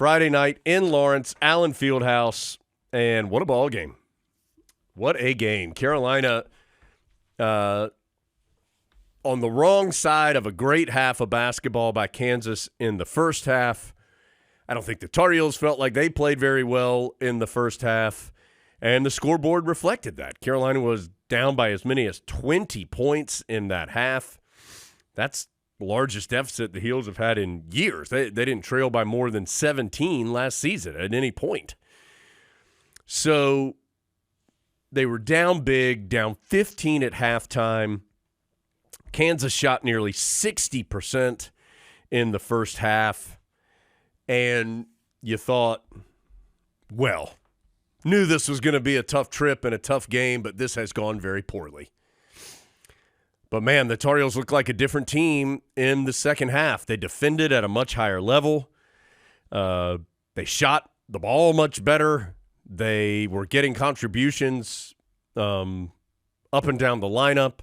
Friday night in Lawrence, Allen Fieldhouse, and what a ball game. What a game. Carolina on the wrong side of a great half of basketball by Kansas in the first half. I don't think the Tar Heels felt like they played very well in the first half, and the scoreboard reflected that. Carolina was down by as many as 20 points in that half. That's the largest deficit the Heels have had in years. They didn't trail by more than 17 last season at any point. So they were down big, down 15 at halftime. Kansas shot nearly 60% in the first half. And you thought, well, knew this was going to be a tough trip and a tough game, but this has gone very poorly. But, man, the Tar Heels looked like a different team in the second half. They defended at a much higher level. They shot the ball much better. They were getting contributions up and down the lineup.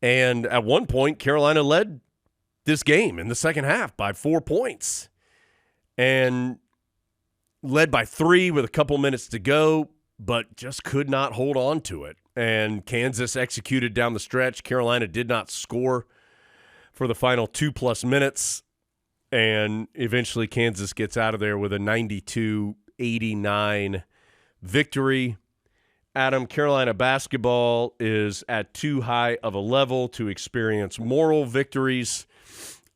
And at one point, Carolina led this game in the second half by 4 points. And led by 3 with a couple minutes to go, but just could not hold on to it. And Kansas executed down the stretch. Carolina did not score for the final 2+ minutes. And eventually Kansas gets out of there with a 92-89 victory. Adam, Carolina basketball is at too high of a level to experience moral victories.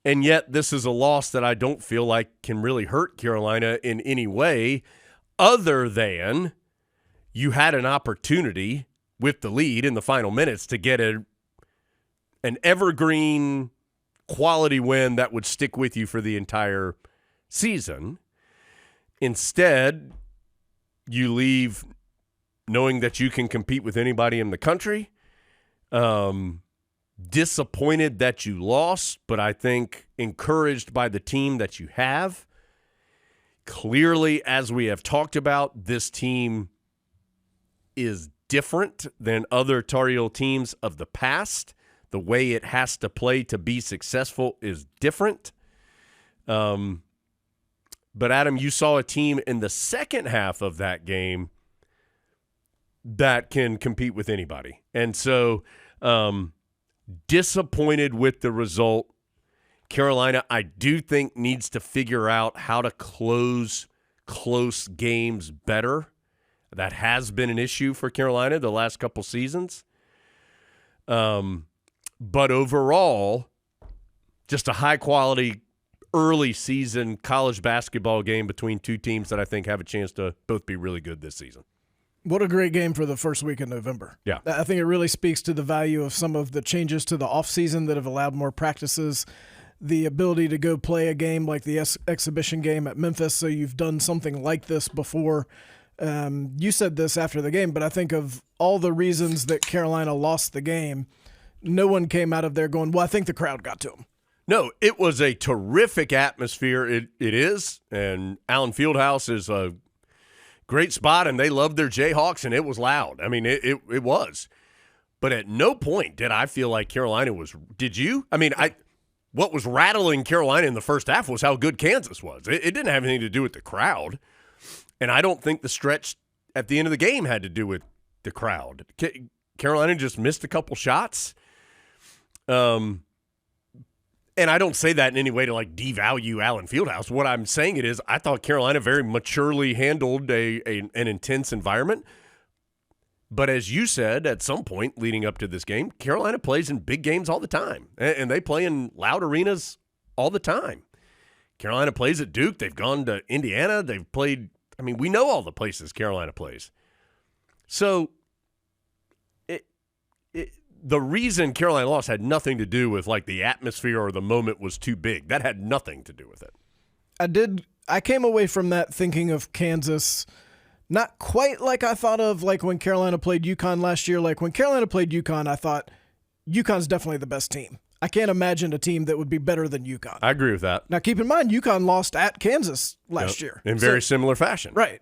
And yet this is a loss that I don't feel like can really hurt Carolina in any way other than you had an opportunity with the lead in the final minutes to get an evergreen quality win that would stick with you for the entire season. Instead, you leave knowing that you can compete with anybody in the country. Disappointed that you lost, but I think encouraged by the team that you have. Clearly, as we have talked about, this team is different than other Tar Heel teams of the past. The way it has to play to be successful is different. But Adam, you saw a team in the second half of that game that can compete with anybody. And so disappointed with the result. Carolina, I do think, needs to figure out how to close close games better. That has been an issue for Carolina the last couple seasons. But overall, just a high-quality early season college basketball game between two teams that I think have a chance to both be really good this season. What a great game for the first week in November. Yeah. I think it really speaks to the value of some of the changes to the offseason that have allowed more practices, the ability to go play a game like the exhibition game at Memphis, so you've done something like this before. You said this after the game, but I think of all the reasons that Carolina lost the game, no one came out of there going, well, I think the crowd got to them. No, it was a terrific atmosphere. It is, and Allen Fieldhouse is a great spot, and they loved their Jayhawks, and it was loud. I mean, it was. But at no point did I feel like Carolina was – did you? I mean, what was rattling Carolina in the first half was how good Kansas was. It didn't have anything to do with the crowd. And I don't think the stretch at the end of the game had to do with the crowd. Carolina just missed a couple shots. And I don't say that in any way to like devalue Allen Fieldhouse. What I'm saying is I thought Carolina very maturely handled an intense environment. But as you said, at some point leading up to this game, Carolina plays in big games all the time. And they play in loud arenas all the time. Carolina plays at Duke. They've gone to Indiana. They've played – I mean, we know all the places Carolina plays. So the reason Carolina lost had nothing to do with like the atmosphere or the moment was too big. That had nothing to do with it. I came away from that thinking of Kansas not quite like I thought of like when Carolina played UConn last year. Like when Carolina played UConn, I thought UConn's definitely the best team. I can't imagine a team that would be better than UConn. I agree with that. Now, keep in mind, UConn lost at Kansas last year. In very similar fashion. Right.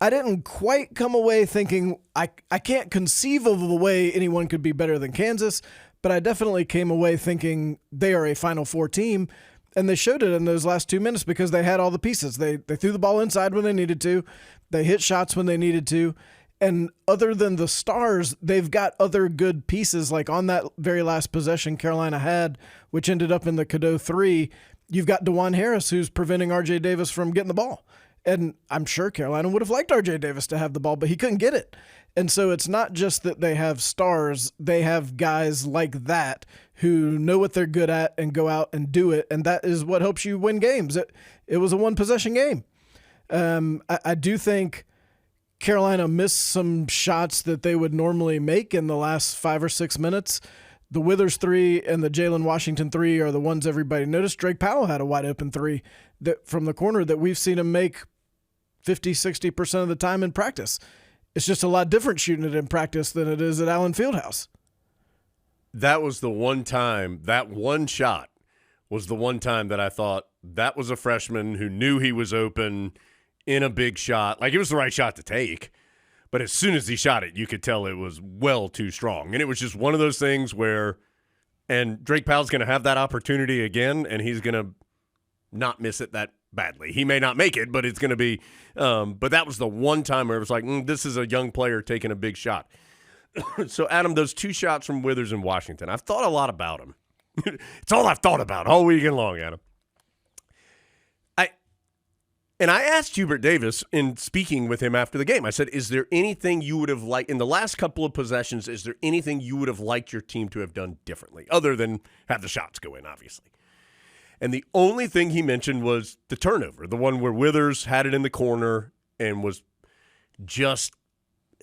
I didn't quite come away thinking I can't conceive of a way anyone could be better than Kansas, but I definitely came away thinking they are a Final Four team. And they showed it in those last 2 minutes because they had all the pieces. They threw the ball inside when they needed to. They hit shots when they needed to. And other than the stars, they've got other good pieces. Like on that very last possession Carolina had, which ended up in the Cadeau 3, you've got DeJuan Harris, who's preventing R.J. Davis from getting the ball. And I'm sure Carolina would have liked R.J. Davis to have the ball, but he couldn't get it. And so it's not just that they have stars, they have guys like that who know what they're good at and go out and do it. And that is what helps you win games. It was a one-possession game. I do think Carolina missed some shots that they would normally make in the last 5 or 6 minutes. The Withers 3 and the Jalen Washington 3 are the ones everybody noticed. Drake Powell had a wide-open 3 that from the corner that we've seen him make 50, 60% of the time in practice. It's just a lot different shooting it in practice than it is at Allen Fieldhouse. That was the one time, that one shot was the one time that I thought that was a freshman who knew he was open in a big shot. Like, it was the right shot to take. But as soon as he shot it, you could tell it was well too strong. And it was just one of those things where, and Drake Powell's going to have that opportunity again, and he's going to not miss it that badly. He may not make it, but it's going to be but that was the one time where it was like, this is a young player taking a big shot. So, Adam, those 2 shots from Withers and Washington, I've thought a lot about them. It's all I've thought about all weekend long, Adam. And I asked Hubert Davis in speaking with him after the game, I said, is there anything you would have liked in the last couple of possessions, is there anything you would have liked your team to have done differently other than have the shots go in, obviously? And the only thing he mentioned was the turnover, the one where Withers had it in the corner and was just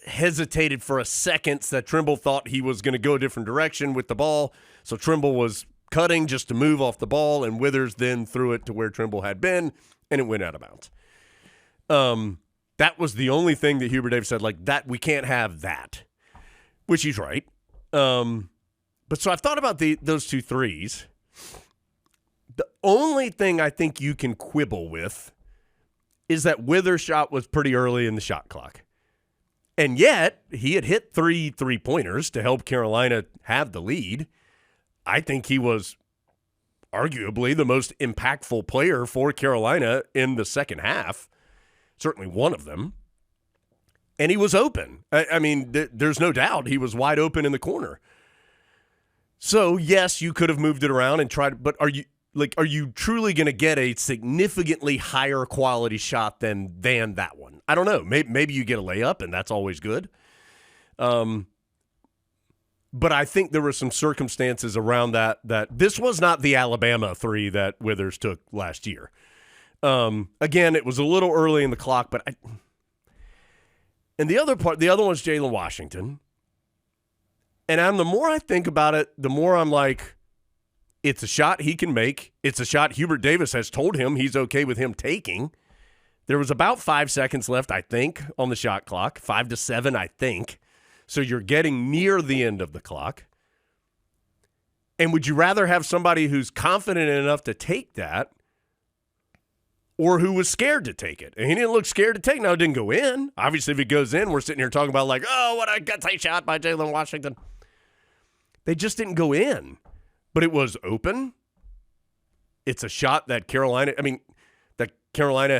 hesitated for a second that Trimble thought he was going to go a different direction with the ball. So Trimble was cutting just to move off the ball, and Withers then threw it to where Trimble had been, and it went out of bounds. That was the only thing that Hubert Davis said, like, that we can't have that, which he's right. But so I've thought about those 2 threes. The only thing I think you can quibble with is that Withers' shot was pretty early in the shot clock. And yet, he had hit 3 3-pointers to help Carolina have the lead. I think he was arguably the most impactful player for Carolina in the second half. Certainly one of them. And he was open. I mean, there's no doubt he was wide open in the corner. So, yes, you could have moved it around and tried, but are you truly going to get a significantly higher quality shot than that one? I don't know. Maybe you get a layup, and that's always good. But I think there were some circumstances around that this was not the Alabama 3 that Withers took last year. Again, it was a little early in the clock, but and the other one was Jalen Washington. And the more I think about it, the more I'm like, it's a shot he can make. It's a shot Hubert Davis has told him he's okay with him taking. There was about 5 seconds left, I think, on the shot clock. 5 to 7, I think. So you're getting near the end of the clock. And would you rather have somebody who's confident enough to take that or who was scared to take it? And he didn't look scared to take it. Now, it didn't go in. Obviously, if it goes in, we're sitting here talking about like, oh, what a gutsy shot by Jalen Washington. They just didn't go in. But it was open. It's a shot that Carolina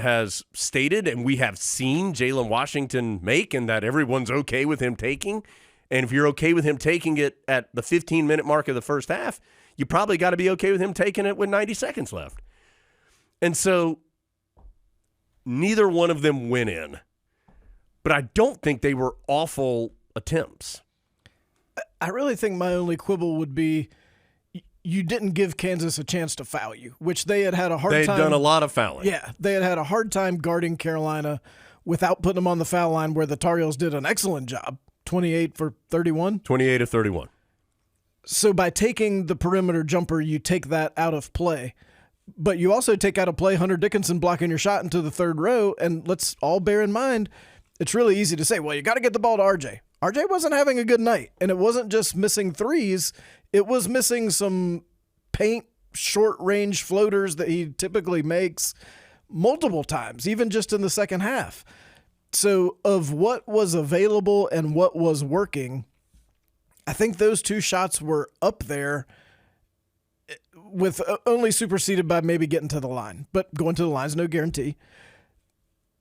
has stated and we have seen Jalen Washington make, and that everyone's okay with him taking. And if you're okay with him taking it at the 15-minute mark of the first half, you probably got to be okay with him taking it with 90 seconds left. And so neither one of them went in. But I don't think they were awful attempts. I really think my only quibble would be you didn't give Kansas a chance to foul you, which they had a hard time. They'd done a lot of fouling. Yeah, they had a hard time guarding Carolina without putting them on the foul line, where the Tar Heels did an excellent job, 28 for 31. 28 of 31. So by taking the perimeter jumper, you take that out of play. But you also take out of play Hunter Dickinson blocking your shot into the third row, and let's all bear in mind, it's really easy to say, well, you got to get the ball to RJ. RJ wasn't having a good night, and it wasn't just missing threes. It was missing some paint short-range floaters that he typically makes multiple times, even just in the second half. So of what was available and what was working, I think those 2 shots were up there with only superseded by maybe getting to the line, but going to the line's no guarantee.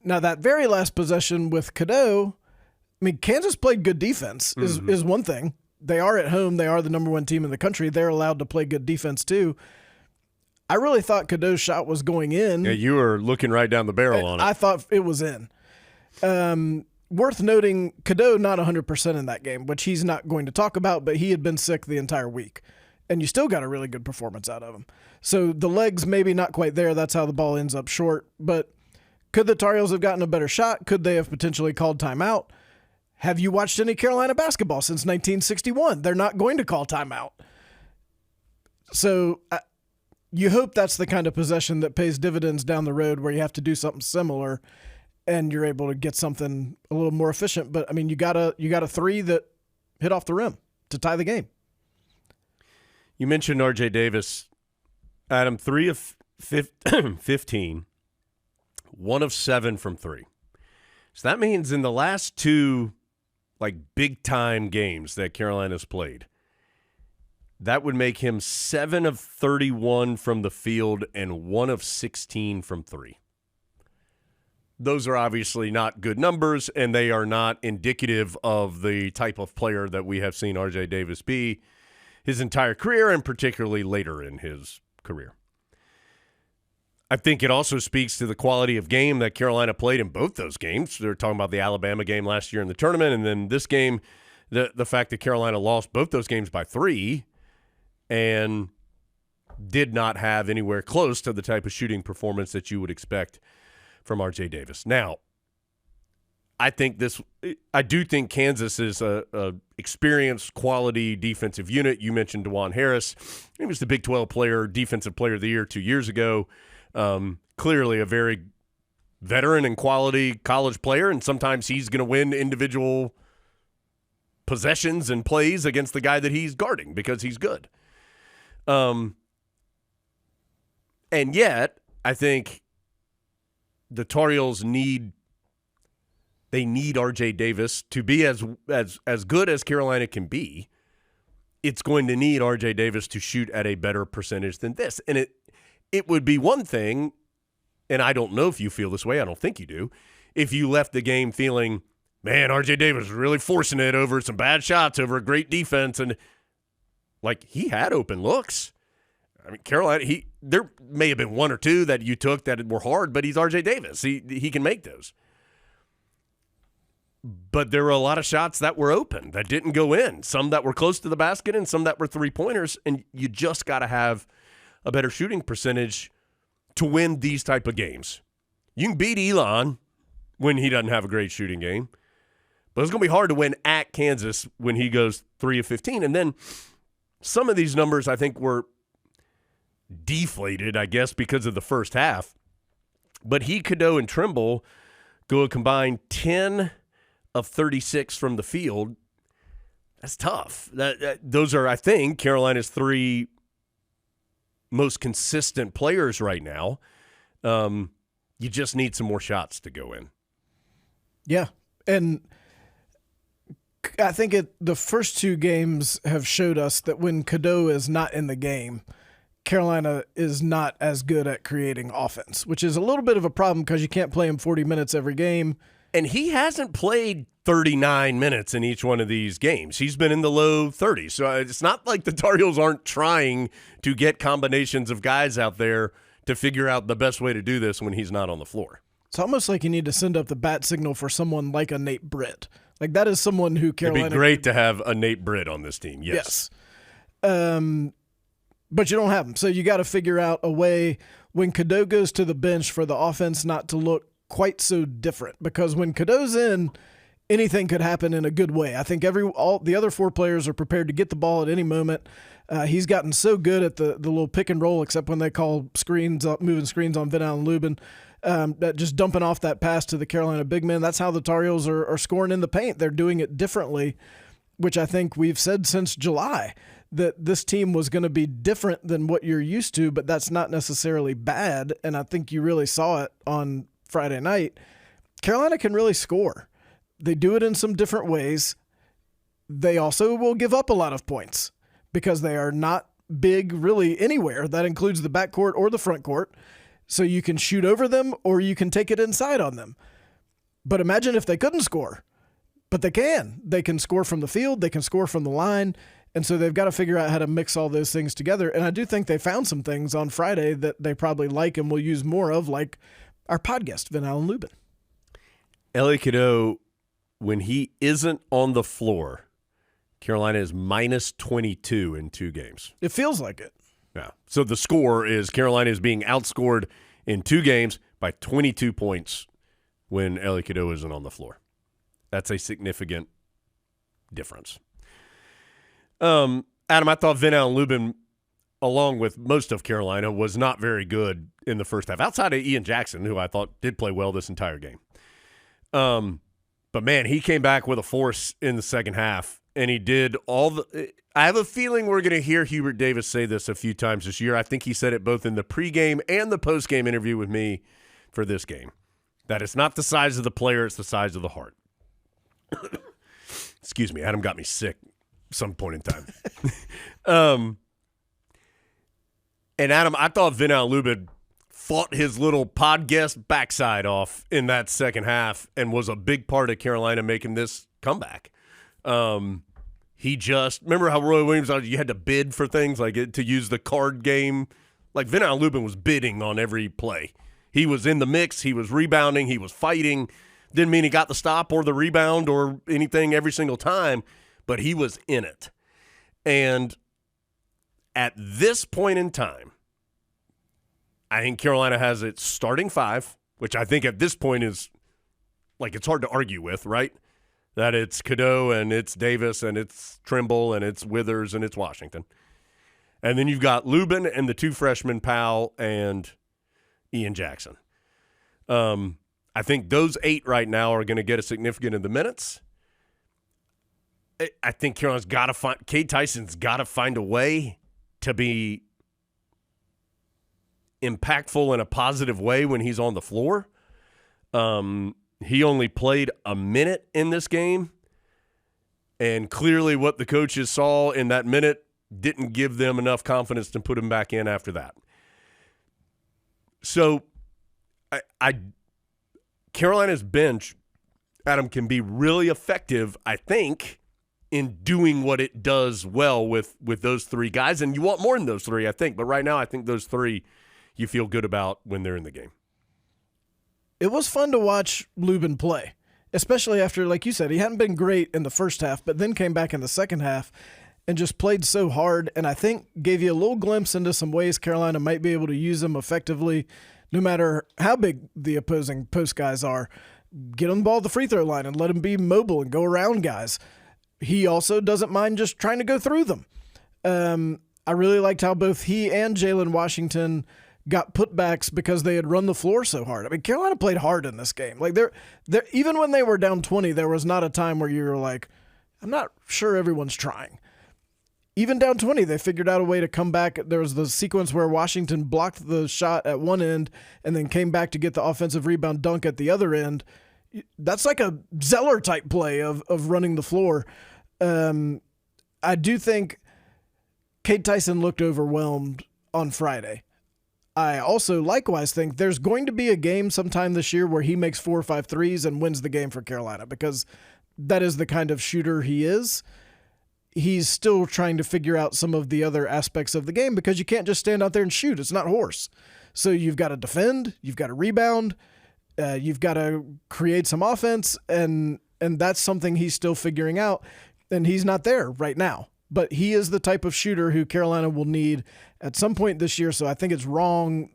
Now, that very last possession with Cadeau, I mean, Kansas played good defense is one thing. They are at home. They are the number one team in the country. They're allowed to play good defense too. I really thought Cadeau's shot was going in. Yeah, you were looking right down the barrel on it. I thought it was in. Worth noting, Cadeau not 100% in that game, which he's not going to talk about, but he had been sick the entire week. And you still got a really good performance out of him. So the legs maybe not quite there. That's how the ball ends up short. But could the Tar Heels have gotten a better shot? Could they have potentially called timeout? Have you watched any Carolina basketball since 1961? They're not going to call timeout. So you hope that's the kind of possession that pays dividends down the road where you have to do something similar and you're able to get something a little more efficient. But, I mean, you got a three that hit off the rim to tie the game. You mentioned R.J. Davis. Adam, 3 of 15, 1 of 7 from 3. So that means in the last two, big-time games that Carolina's played, that would make him 7 of 31 from the field and 1 of 16 from 3. Those are obviously not good numbers, and they are not indicative of the type of player that we have seen R.J. Davis be his entire career, and particularly later in his career. I think it also speaks to the quality of game that Carolina played in both those games. They're talking about the Alabama game last year in the tournament, and then this game, the fact that Carolina lost both those games by 3 and did not have anywhere close to the type of shooting performance that you would expect from R.J. Davis. Now, I do think Kansas is a experienced, quality defensive unit. You mentioned DeJuan Harris. He was the Big 12 defensive player of the year 2 years ago. Clearly a very veteran and quality college player, and sometimes he's going to win individual possessions and plays against the guy that he's guarding because he's good. And yet, I think the Tar Heels need R.J. Davis to be as good as Carolina can be. It's going to need R.J. Davis to shoot at a better percentage than this. And it would be one thing, and I don't know if you feel this way, I don't think you do, if you left the game feeling, man, R.J. Davis is really forcing it over some bad shots, over a great defense, and he had open looks. I mean, Carolina, there may have been 1 or 2 that you took that were hard, but he's R.J. Davis. He can make those. But there were a lot of shots that were open, that didn't go in, some that were close to the basket and some that were three-pointers, and you just got to have a better shooting percentage to win these type of games. You can beat Elon when he doesn't have a great shooting game, but it's going to be hard to win at Kansas when he goes 3 of 15. And then some of these numbers I think were deflated, I guess, because of the first half. But Cadeau, and Trimble go a combined 10 of 36 from the field. That's tough. Those are, I think, Carolina's 3 most consistent players right now. You just need some more shots to go in. Yeah, and I think the first 2 games have showed us that when Cadeau is not in the game, Carolina is not as good at creating offense, which is a little bit of a problem because you can't play him 40 minutes every game. And he hasn't played 39 minutes in each one of these games. He's been in the low 30s. So it's not like the Tar Heels aren't trying to get combinations of guys out there to figure out the best way to do this when he's not on the floor. It's almost like you need to send up the bat signal for someone like a Nate Britt. That is someone who Carolina... It'd be great to have a Nate Britt on this team, yes. But you don't have him. So you got to figure out a way when Cadeau goes to the bench for the offense not to look quite so different, because when Cadeau's in, anything could happen in a good way. I think all the other 4 players are prepared to get the ball at any moment. He's gotten so good at the little pick and roll, except when they call screens, moving screens on Van Allen Lubin, that just dumping off that pass to the Carolina big men. That's how the Tar Heels are scoring in the paint. They're doing it differently, which I think we've said since July, that this team was going to be different than what you're used to, but that's not necessarily bad. And I think you really saw it on Friday night. Carolina can really score. They do it in some different ways. They also will give up a lot of points because they are not big really anywhere. That includes the backcourt or the front court. So you can shoot over them or you can take it inside on them. But imagine if they couldn't score. But they can. They can score from the field. They can score from the line. And so they've got to figure out how to mix all those things together. And I do think they found some things on Friday that they probably like and will use more of, like our pod guest, Vin Allen Lubin. Ellie Cadeau, when he isn't on the floor, Carolina is minus 22 in 2 games. It feels like it. Yeah. So the score is Carolina is being outscored in 2 games by 22 points when Ellie Cadeau isn't on the floor. That's a significant difference. Adam, I thought Vin Allen Lubin, along with most of Carolina, was not very good in the first half, outside of Ian Jackson, who I thought did play well this entire game. But, man, he came back with a force in the second half, and he did all the – I have a feeling we're going to hear Hubert Davis say this a few times this year. I think he said it both in the pregame and the postgame interview with me for this game, that it's not the size of the player, it's the size of the heart. Excuse me, Adam got me sick some point in time. And Adam, I thought Vin Allen Lubin fought his little pod guest backside off in that second half and was a big part of Carolina making this comeback. He just remember how Roy Williams, you had to bid for things like to use the card game. Like Vin Allen Lubin was bidding on every play. He was in the mix. He was rebounding. He was fighting. Didn't mean he got the stop or the rebound or anything every single time, but he was in it. And at this point in time, I think Carolina has its starting 5, which I think at this point is like it's hard to argue with, right? That it's Cadeau and it's Davis and it's Trimble and it's Withers and it's Washington. And then you've got Lubin and the 2 freshmen, Powell and Ian Jackson. I think those 8 right now are going to get a significant of the minutes. I think Carolina's got to find – Cade Tyson's got to find a way to be impactful in a positive way when he's on the floor. He only played a minute in this game, and clearly what the coaches saw in that minute didn't give them enough confidence to put him back in after that. So Carolina's bench, Adam, can be really effective, I think, in doing what it does well with those 3 guys. And you want more than those 3, I think. But right now, I think those 3 you feel good about when they're in the game. It was fun to watch Lubin play, especially after, like you said, he hadn't been great in the first half, but then came back in the second half and just played so hard. And I think gave you a little glimpse into some ways Carolina might be able to use him effectively, no matter how big the opposing post guys are. Get him the ball at the free throw line and let him be mobile and go around guys. He also doesn't mind just trying to go through them. I really liked how both he and Jalen Washington got putbacks because they had run the floor so hard. I mean, Carolina played hard in this game. Like they're even when they were down 20, there was not a time where you were like, I'm not sure everyone's trying. Even down 20, they figured out a way to come back. There was the sequence where Washington blocked the shot at one end and then came back to get the offensive rebound dunk at the other end. That's like a Zeller-type play of running the floor. I do think Cade Tyson looked overwhelmed on Friday. I also likewise think there's going to be a game sometime this year where he makes 4 or 5 threes and wins the game for Carolina because that is the kind of shooter he is. He's still trying to figure out some of the other aspects of the game because you can't just stand out there and shoot. It's not horse. So you've got to defend, you've got to rebound, you've got to create some offense, and that's something he's still figuring out, and he's not there right now. But he is the type of shooter who Carolina will need at some point this year, so I think it's wrong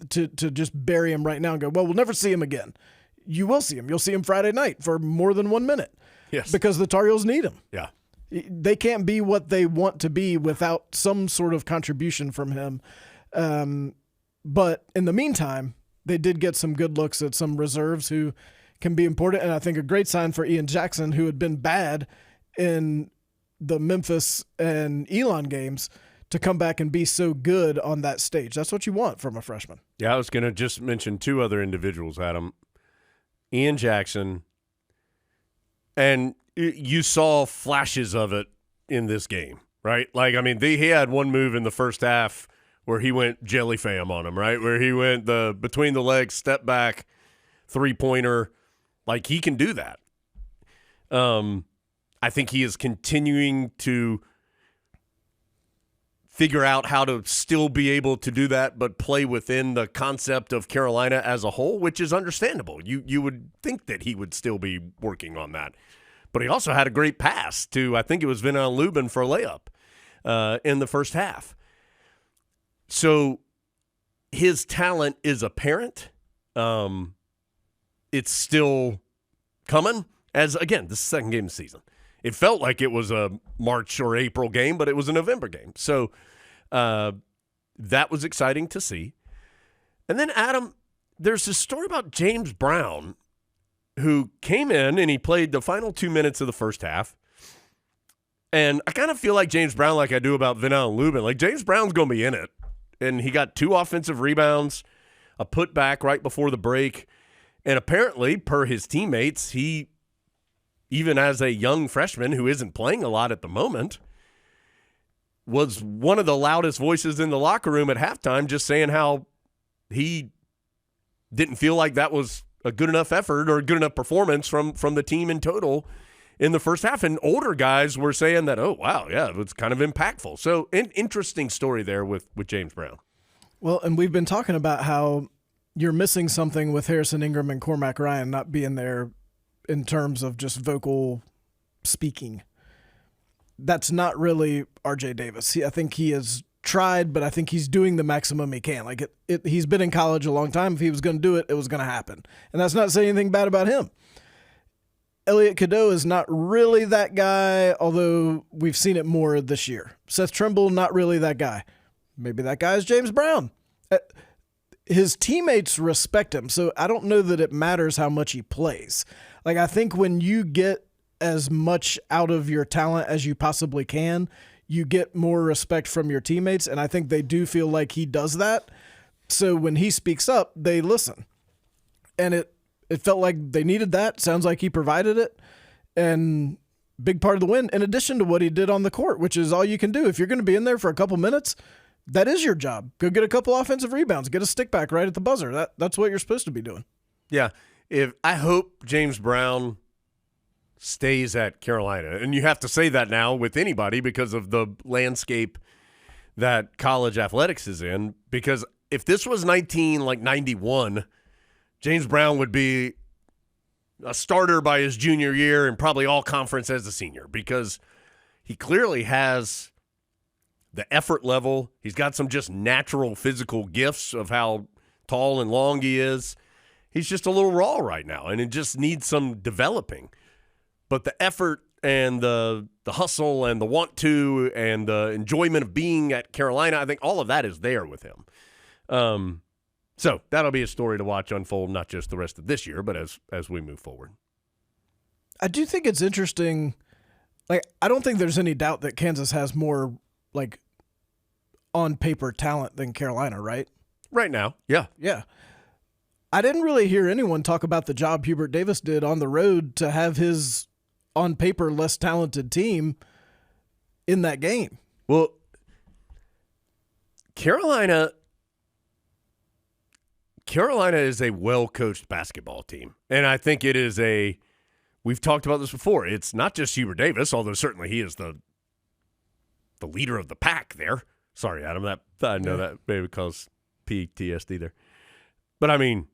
to just bury him right now and go, well, we'll never see him again. You will see him. You'll see him Friday night for more than 1 minute. Yes. Because the Tar Heels need him. Yeah. They can't be what they want to be without some sort of contribution from him. But in the meantime, they did get some good looks at some reserves who can be important, and I think a great sign for Ian Jackson, who had been bad in the Memphis and Elon games, to come back and be so good on that stage. That's what you want from a freshman. Yeah, I was going to just mention 2 other individuals, Adam. Ian Jackson, and you saw flashes of it in this game. right? Like, I mean, he had one move in the first half where he went jelly fam on him, right? Where he went the between the legs, step back, three-pointer. Like, he can do that. I think he is continuing to figure out how to still be able to do that, but play within the concept of Carolina as a whole, which is understandable. You would think that he would still be working on that. But he also had a great pass to, I think it was Vinon Lubin for a layup in the first half. So his talent is apparent. It's still coming as, again, this is the second game of the season. It felt like it was a March or April game, but it was a November game. So that was exciting to see. And then, Adam, there's this story about James Brown, who came in and he played the final 2 minutes of the first half. And I kind of feel like James Brown, like I do about Vinon Lubin. Like, James Brown's going to be in it. And he got 2 offensive rebounds, a putback right before the break. And apparently, per his teammates, he, even as a young freshman who isn't playing a lot at the moment, was one of the loudest voices in the locker room at halftime, just saying how he didn't feel like that was a good enough effort or a good enough performance from the team in total in the first half. And older guys were saying that, oh, wow, yeah, it was kind of impactful. So an interesting story there with James Brown. Well, and we've been talking about how you're missing something with Harrison Ingram and Cormac Ryan not being there in terms of just vocal speaking. That's not really RJ Davis. I think he has tried, but I think he's doing the maximum he can. Like he's been in college a long time. If he was going to do it, it was going to happen. And that's not saying anything bad about him. Elliot Cadeau is not really that guy, although we've seen it more this year. Seth Trimble, not really that guy. Maybe that guy is James Brown. His teammates respect him, so I don't know that it matters how much he plays. Like, I think when you get as much out of your talent as you possibly can, you get more respect from your teammates, and I think they do feel like he does that. So when he speaks up, they listen. And it felt like they needed that. Sounds like he provided it. And big part of the win, in addition to what he did on the court, which is all you can do. If you're going to be in there for a couple minutes, that is your job. Go get a couple offensive rebounds. Get a stick back right at the buzzer. That's what you're supposed to be doing. Yeah. I hope James Brown stays at Carolina. And you have to say that now with anybody because of the landscape that college athletics is in. Because if this was 91, James Brown would be a starter by his junior year and probably all conference as a senior because he clearly has the effort level. He's got some just natural physical gifts of how tall and long he is. He's just a little raw right now, and it just needs some developing. But the effort and the hustle and the want to and the enjoyment of being at Carolina, I think all of that is there with him. So that'll be a story to watch unfold, not just the rest of this year, but as we move forward. I do think it's interesting. Like, I don't think there's any doubt that Kansas has more, like, on paper talent than Carolina, right? Right now, yeah. Yeah. I didn't really hear anyone talk about the job Hubert Davis did on the road to have his on paper less talented team in that game. Well, Carolina is a well-coached basketball team. And I think it is we've talked about this before. It's not just Hubert Davis, although certainly he is the leader of the pack there. Sorry, Adam, I know that maybe cause PTSD there. But I mean,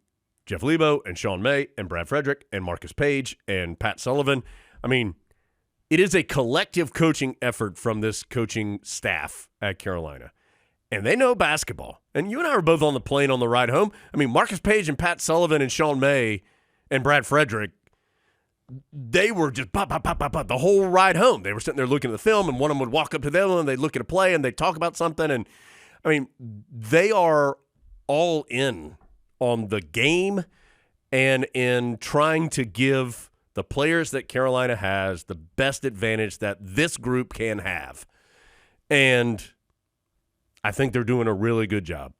Jeff Lebo and Sean May and Brad Frederick and Marcus Page and Pat Sullivan. I mean, it is a collective coaching effort from this coaching staff at Carolina. And they know basketball. And you and I were both on the plane on the ride home. I mean, Marcus Page and Pat Sullivan and Sean May and Brad Frederick, they were just the whole ride home. They were sitting there looking at the film, and one of them would walk up to them, and they'd look at a play, and they'd talk about something. And, I mean, they are all in on the game and in trying to give the players that Carolina has the best advantage that this group can have. And I think they're doing a really good job.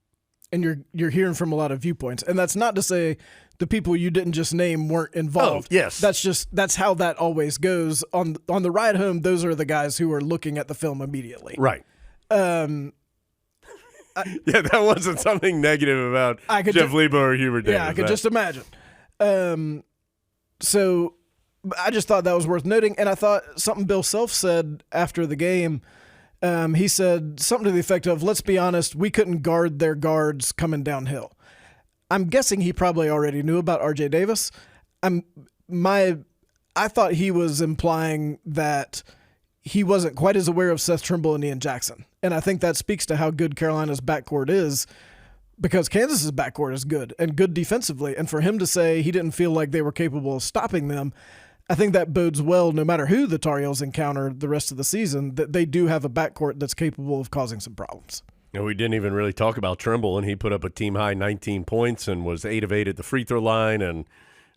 And you're hearing from a lot of viewpoints. And that's not to say the people you didn't just name weren't involved. Oh, yes. That's how that always goes. On the ride home, those are the guys who are looking at the film immediately. Right. Yeah, that wasn't something negative about Jeff Lebo or Hubert Davis. Yeah, I could just imagine. So I just thought that was worth noting, and I thought something Bill Self said after the game. He said something to the effect of, let's be honest, we couldn't guard their guards coming downhill. I'm guessing he probably already knew about R.J. Davis. I thought he was implying that he wasn't quite as aware of Seth Trimble and Ian Jackson. And I think that speaks to how good Carolina's backcourt is, because Kansas's backcourt is good and good defensively. And for him to say he didn't feel like they were capable of stopping them, I think that bodes well no matter who the Tar Heels encounter the rest of the season, that they do have a backcourt that's capable of causing some problems. And we didn't even really talk about Trimble, and he put up a team-high 19 points and was 8 of 8 at the free throw line and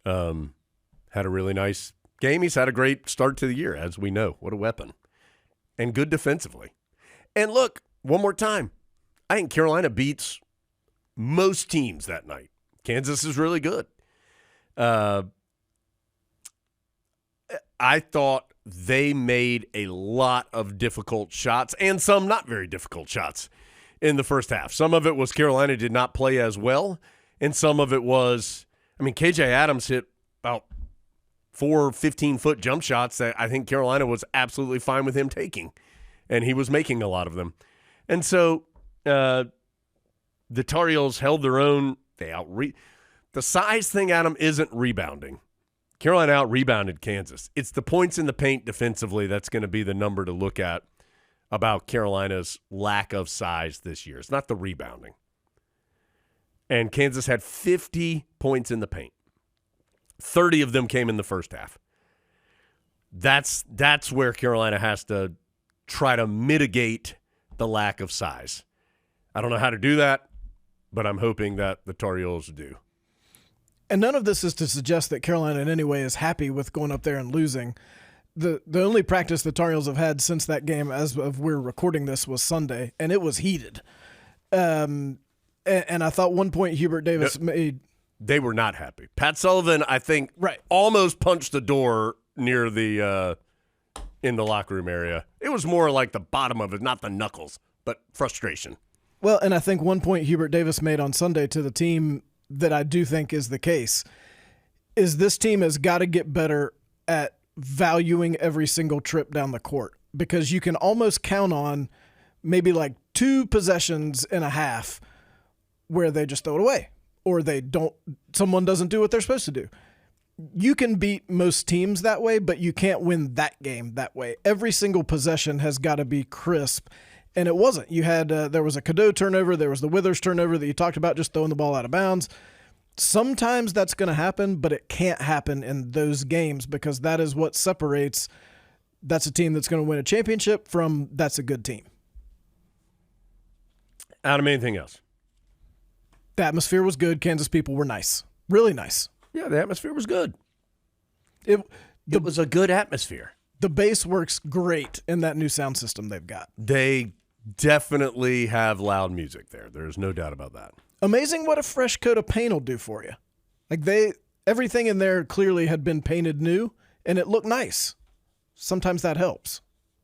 had a really nice game. He's had a great start to the year, as we know. What a weapon. And good defensively. And look, one more time, I think Carolina beats most teams that night. Kansas is really good. I thought they made a lot of difficult shots and some not very difficult shots in the first half. Some of it was Carolina did not play as well, and some of it was, KJ Adams hit about 4 15-foot jump shots that I think Carolina was absolutely fine with him taking, and he was making a lot of them. And so the Tar Heels held their own. The size thing, Adam, isn't rebounding. Carolina out-rebounded Kansas. It's the points in the paint defensively that's going to be the number to look at about Carolina's lack of size this year. It's not the rebounding. And Kansas had 50 points in the paint. 30 of them came in the first half. That's where Carolina has to try to mitigate the lack of size. I don't know how to do that, but I'm hoping that the Tar Heels do. And none of this is to suggest that Carolina in any way is happy with going up there and losing. The only practice the Tar Heels have had since that game, as of we're recording this, was Sunday, and it was heated. And I thought one point Hubert Davis made. They were not happy. Pat Sullivan, I think, almost punched the door near the in the locker room area. It was more like the bottom of it, not the knuckles, but frustration. Well, and I think one point Hubert Davis made on Sunday to the team that I do think is the case is this team has got to get better at valuing every single trip down the court, because you can almost count on maybe like 2 possessions and a half where they just throw it away or someone doesn't do what they're supposed to do. You can beat most teams that way, but you can't win that game that way. Every single possession has got to be crisp. And it wasn't. You had there was a Cadeau turnover. There was the Withers turnover that you talked about, just throwing the ball out of bounds. Sometimes that's going to happen, but it can't happen in those games, because that is what separates that's a team that's going to win a championship from that's a good team. Adam, anything else? The atmosphere was good. Kansas people were nice. Really nice. Yeah, the atmosphere was good. It was a good atmosphere. The bass works great in that new sound system they've got. They definitely have loud music there. There's no doubt about that. Amazing what a fresh coat of paint will do for you. Like everything in there clearly had been painted new, and it looked nice. Sometimes that helps.